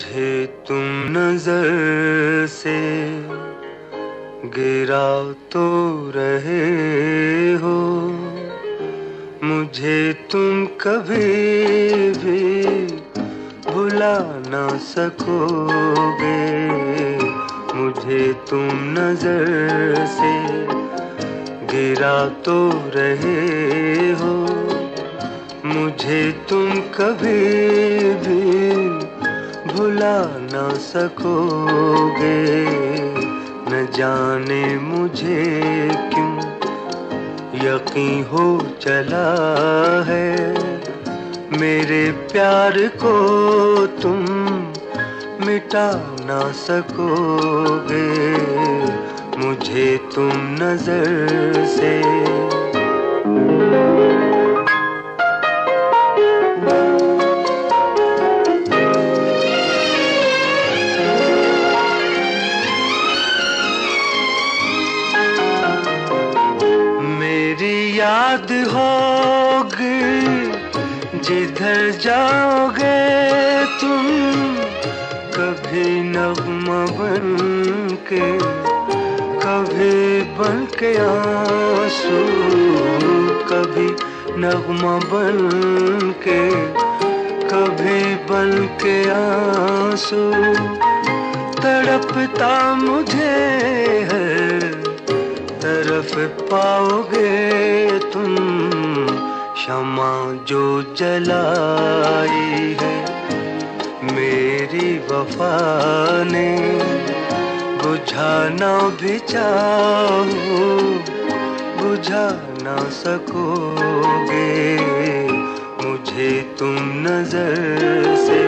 मुझे तुम नजर से गिरा तो रहे हो, मुझे तुम कभी भी भुला ना सकोगे। मुझे तुम नजर से गिरा तो रहे हो, मुझे तुम कभी भी भुला ना सकोगे। न जाने मुझे क्यों यकीन हो चला है, मेरे प्यार को तुम मिटा ना सकोगे। मुझे तुम नजर से याद होगी जिधर जाओगे तुम, कभी नगमा बन के, कभी बन के आंसू, कभी नगमा बन के, कभी बन के आंसू। तड़पता मुझे हर तरफ पाओगे तुम, शमा जो जलाई है मेरी वफा ने, बुझाना भी चाहो बुझा ना सकोगे। मुझे तुम नजर से